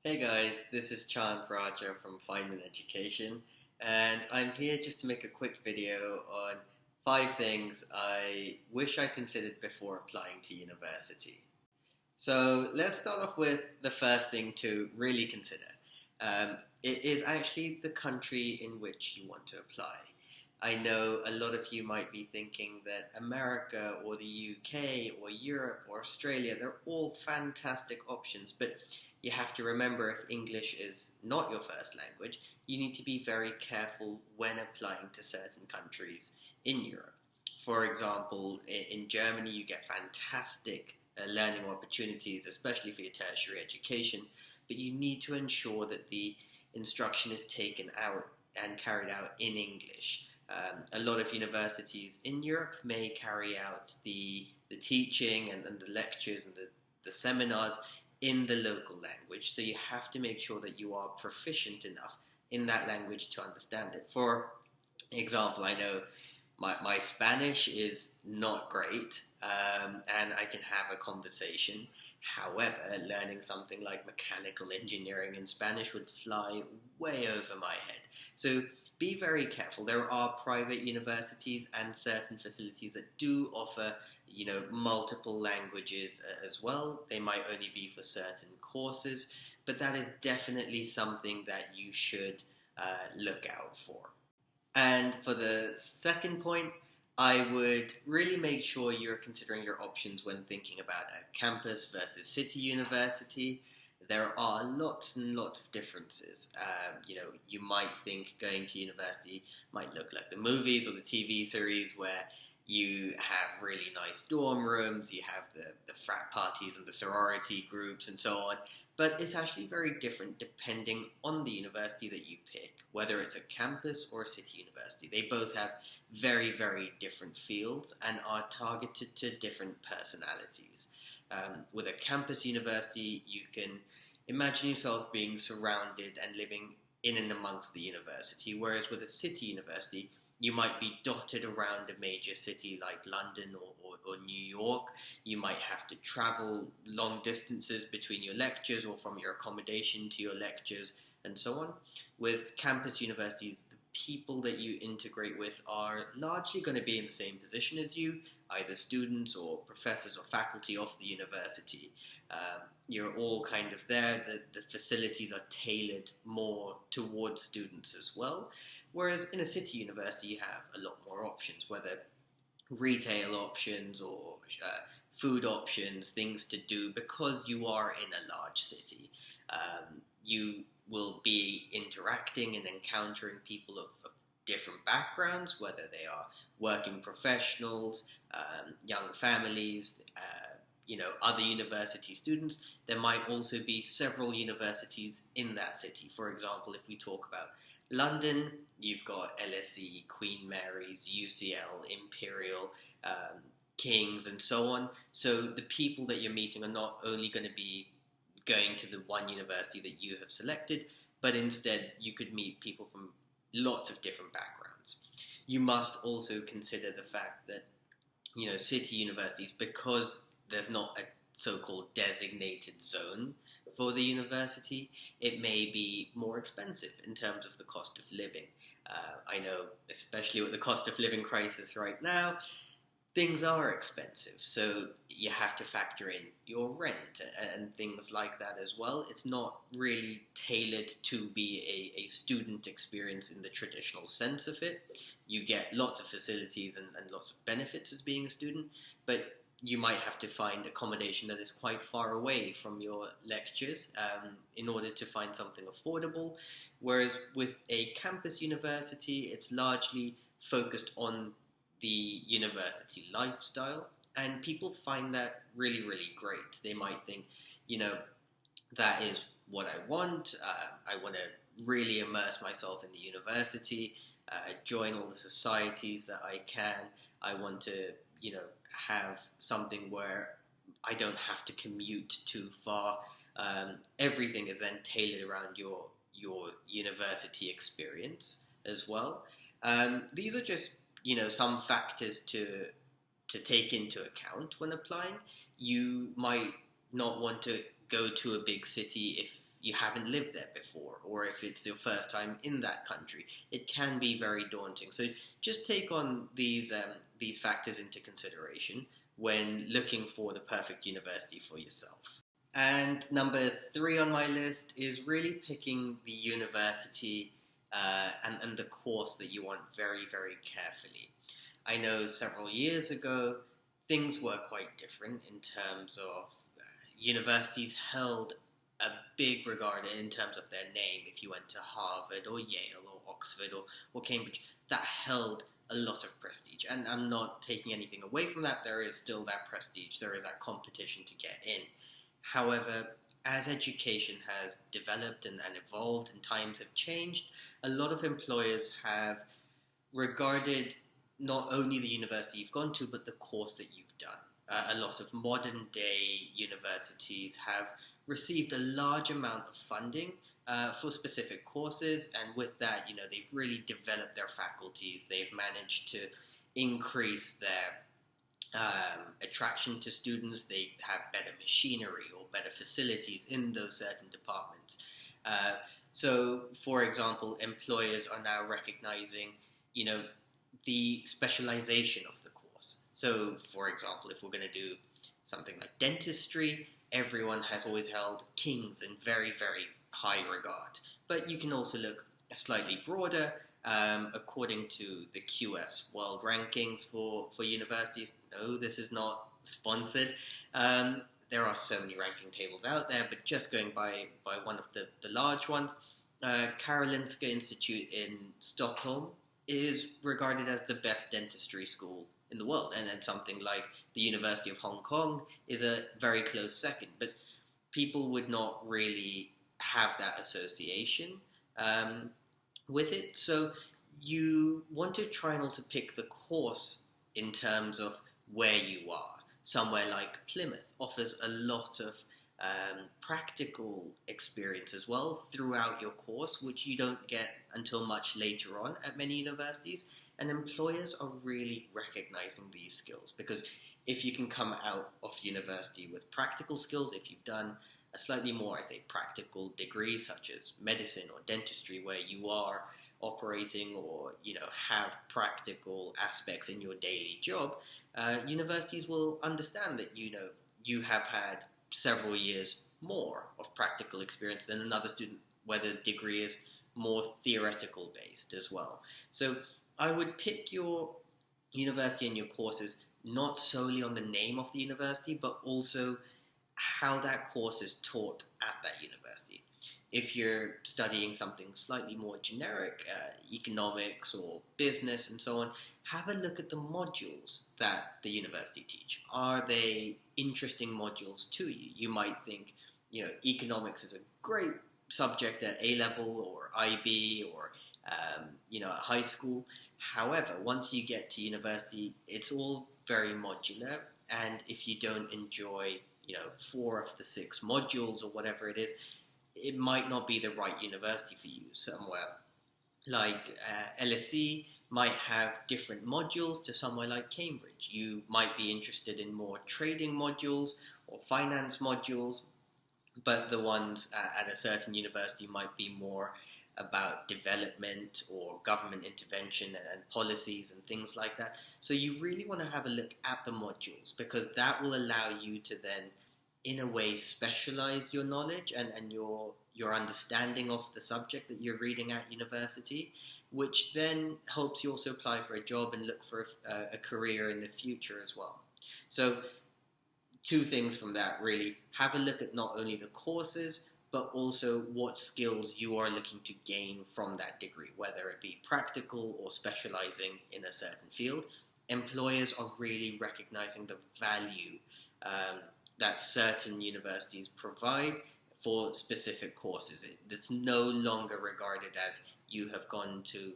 Hey guys, this is Chan Raja from Feynman Education, and I'm here just to make a quick video on 5 things I wish I considered before applying to university. So let's start off with the first thing to really consider. It is actually the country in which you want to apply. I know a lot of you might be thinking that America or the UK or Europe or Australia, they're all fantastic options, but you have to remember if English is not your first language, you need to be very careful when applying to certain countries in Europe. For example, in Germany, you get fantastic learning opportunities, especially for your tertiary education, but you need to ensure that the instruction is taken out and carried out in English. A lot of universities in Europe may carry out the teaching and the lectures and the seminars in the local language, so you have to make sure that you are proficient enough in that language to understand it. For example, I know my Spanish is not great, and I can have a conversation. However, learning something like mechanical engineering in Spanish would fly way over my head. So be very careful. There are private universities and certain facilities that do offer, multiple languages as well. They might only be for certain courses, but that is definitely something that you should look out for. And for the second point, I would really make sure you're considering your options when thinking about a campus versus city university. There are lots and lots of differences. You might think going to university might look like the movies or the TV series where you have really nice dorm rooms, you have the frat parties and the sorority groups and so on. But it's actually very different depending on the university that you pick, whether it's a campus or a city university. They both have very, very different fields and are targeted to different personalities. With a campus university, you can imagine yourself being surrounded and living in and amongst the university, whereas with a city university, you might be dotted around a major city like London or New York. You might have to travel long distances between your lectures or from your accommodation to your lectures and so on. With campus universities, the people that you integrate with are largely going to be in the same position as you, either students or professors or faculty of the university. You're all kind of there. The facilities are tailored more towards students as well. Whereas in a city university, you have a lot more options, whether retail options or food options, things to do, because you are in a large city. You will be interacting and encountering people of different backgrounds, whether they are working professionals, young families, other university students. There might also be several universities in that city. For example, if we talk about London, you've got LSE, Queen Mary's, UCL, Imperial, King's, and so on. So the people that you're meeting are not only going to be going to the one university that you have selected, but instead you could meet people from lots of different backgrounds. You must also consider the fact that, city universities, because there's not a so-called designated zone for the university, it may be more expensive in terms of the cost of living. I know, especially with the cost of living crisis right now, things are expensive, so you have to factor in your rent and things like that as well. It's not really tailored to be a student experience in the traditional sense of it. You get lots of facilities and lots of benefits as being a student, but you might have to find accommodation that is quite far away from your lectures in order to find something affordable. Whereas with a campus university, it's largely focused on the university lifestyle, and people find that really, really great. They might think, that is what I want. I want to really immerse myself in the university, join all the societies that I can. I want to have something where I don't have to commute too far. Everything is then tailored around your university experience as well. These are just some factors to take into account when applying. You might not want to go to a big city if you haven't lived there before, or if it's your first time in that country. It can be very daunting. So just take on these factors into consideration when looking for the perfect university for yourself. And number 3 on my list is really picking the university and the course that you want very, very carefully. I know several years ago, things were quite different in terms of universities held a big regard in terms of their name. If you went to Harvard or Yale or Oxford or Cambridge, that held a lot of prestige. And I'm not taking anything away from that. There is still that prestige. There is that competition to get in. However, as education has developed and evolved and times have changed, a lot of employers have regarded not only the university you've gone to, but the course that you've done. A lot of modern day universities have received a large amount of funding for specific courses, and with that, they've really developed their faculties. They've managed to increase their attraction to students. They have better machinery or better facilities in those certain departments. So, for example, employers are now recognizing, the specialization of the course. So, for example, if we're going to do something like dentistry, everyone has always held King's in very, very high regard. But you can also look slightly broader. According to the QS World Rankings for universities, no, this is not sponsored. There are so many ranking tables out there, but just going by one of the large ones, Karolinska Institute in Stockholm is regarded as the best dentistry school in the world, and then something like the University of Hong Kong is a very close second, but people would not really have that association with it. So you want to try and also pick the course in terms of where you are. Somewhere like Plymouth offers a lot of practical experience as well throughout your course, which you don't get until much later on at many universities. And employers are really recognizing these skills, because if you can come out of university with practical skills, if you've done a slightly more, I say, practical degree such as medicine or dentistry, where you are operating or have practical aspects in your daily job, universities will understand that you have had several years more of practical experience than another student, where the degree is more theoretical based as well. So I would pick your university and your courses not solely on the name of the university, but also how that course is taught at that university. If you're studying something slightly more generic, economics or business and so on, have a look at the modules that the university teach. Are they interesting modules to you? You might think, economics is a great subject at A-level or IB or, at high school. However, once you get to university, it's all very modular, and if you don't enjoy, 4 of the 6 modules or whatever it is, it might not be the right university for you. Somewhere like LSE might have different modules to somewhere like Cambridge. You might be interested in more trading modules or finance modules, but the ones at a certain university might be more about development or government intervention and policies and things like that. So you really want to have a look at the modules, because that will allow you to then, in a way, specialize your knowledge and your understanding of the subject that you're reading at university, which then helps you also apply for a job and look for a career in the future as well. So 2 things from that, really. Have a look at not only the courses, but also what skills you are looking to gain from that degree, whether it be practical or specializing in a certain field. Employers are really recognizing the value that certain universities provide for specific courses. It's no longer regarded as you have gone to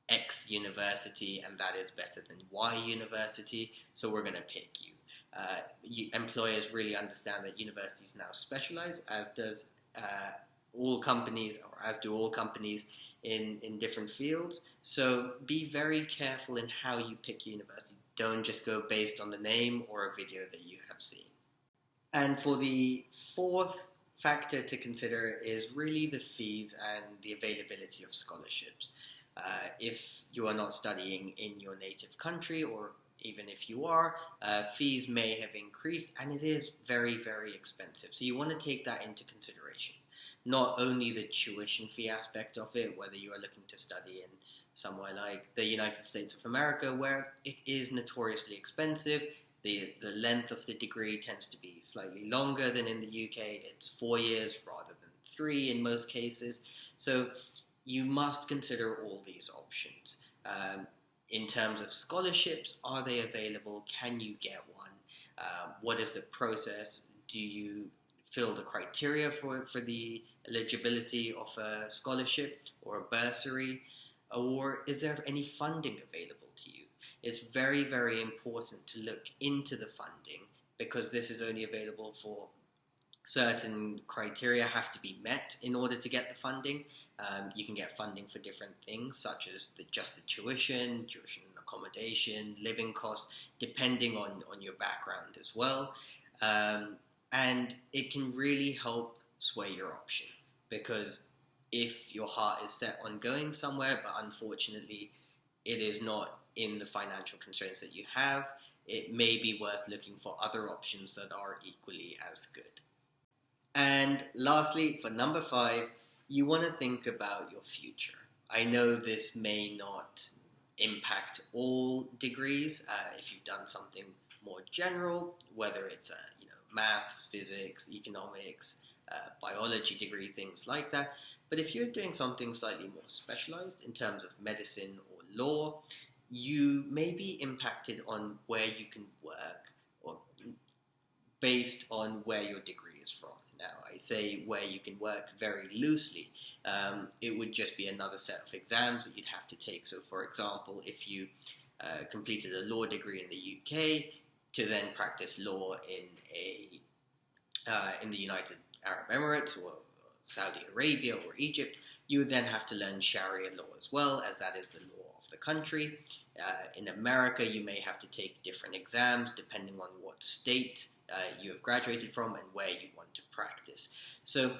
X university and that is better than Y university, so we're going to pick you. Employers really understand that universities now specialize, as does all companies, or as do all companies in different fields. So be very careful in how you pick your university. Don't just go based on the name or a video that you have seen. And for the 4th factor to consider is really the fees and the availability of scholarships. If you are not studying in your native country, or even if you are, fees may have increased, and it is very, very expensive. So you want to take that into consideration. Not only the tuition fee aspect of it, whether you are looking to study in somewhere like the United States of America, where it is notoriously expensive. The length of the degree tends to be slightly longer than in the UK. It's 4 years rather than 3 in most cases. So you must consider all these options. In terms of scholarships, are they available? Can you get one? What is the process? Do you fill the criteria for the eligibility of a scholarship or a bursary? Or is there any funding available to you? It's very, very important to look into the funding, because this is only available for certain criteria have to be met in order to get the funding. You can get funding for different things, such as the tuition and accommodation, living costs, depending on your background as well. And it can really help sway your option, because if your heart is set on going somewhere, but unfortunately it is not in the financial constraints that you have, it may be worth looking for other options that are equally as good. And lastly, for number 5, you want to think about your future. I know this may not impact all degrees. If you've done something more general, whether it's maths, physics, economics, biology degree, things like that. But if you're doing something slightly more specialized in terms of medicine or law, you may be impacted on where you can work, or based on where your degree is from. Now, I say where you can work very loosely. It would just be another set of exams that you'd have to take. So, for example, if you completed a law degree in the UK to then practice law in the United Arab Emirates or Saudi Arabia or Egypt, you would then have to learn Sharia law as well, as that is the law of the country. In America, you may have to take different exams depending on what state you have graduated from and where you want to practice. So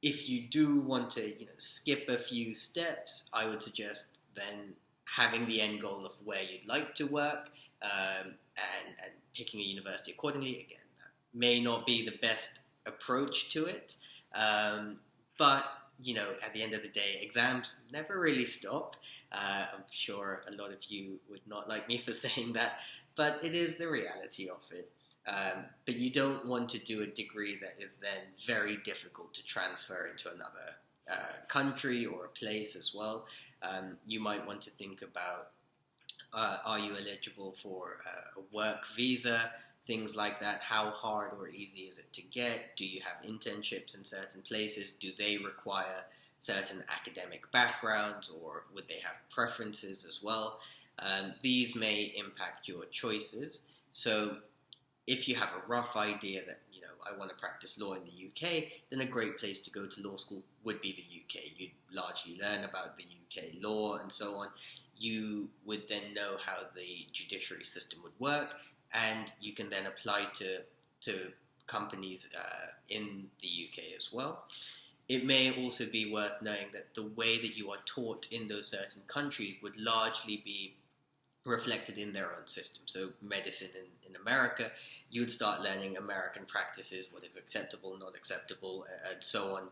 if you do want to skip a few steps, I would suggest then having the end goal of where you'd like to work, and picking a university accordingly. Again, that may not be the best approach to it, but at the end of the day, exams never really stop. I'm sure a lot of you would not like me for saying that, but it is the reality of it. But you don't want to do a degree that is then very difficult to transfer into another country or a place as well. You might want to think about, are you eligible for a work visa, things like that. How hard or easy is it to get? Do you have internships in certain places? Do they require certain academic backgrounds, or would they have preferences as well? These may impact your choices. So if you have a rough idea that, I want to practice law in the UK, then a great place to go to law school would be the UK. You'd largely learn about the UK law and so on. You would then know how the judiciary system would work, and you can then apply to companies in the UK as well. It may also be worth knowing that the way that you are taught in those certain countries would largely be reflected in their own system. So medicine in America, you would start learning American practices, what is acceptable, not acceptable, and so on.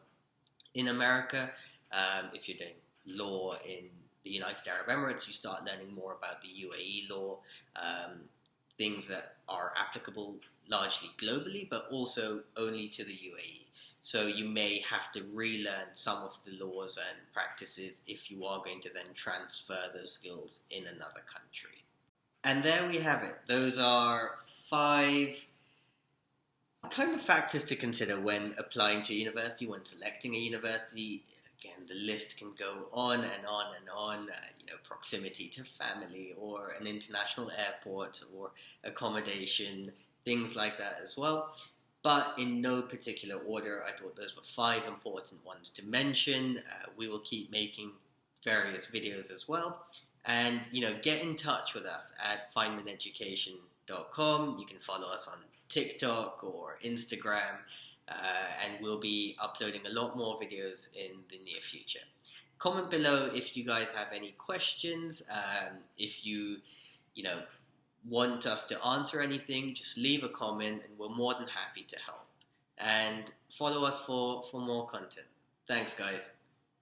In America, if you're doing law in the United Arab Emirates, you start learning more about the UAE law, things that are applicable largely globally, but also only to the UAE. So you may have to relearn some of the laws and practices if you are going to then transfer those skills in another country. And there we have it. Those are 5 kind of factors to consider when applying to a university, when selecting a university. Again, the list can go on and on and on. Proximity to family, or an international airport, or accommodation, things like that as well. But in no particular order, I thought those were 5 important ones to mention. We will keep making various videos as well. And, get in touch with us at feynmaneducation.com. You can follow us on TikTok or Instagram. and we'll be uploading a lot more videos in the near future. Comment below if you guys have any questions. If you know, want us to answer anything, just leave a comment and we're more than happy to help. And follow us for more content. Thanks, guys.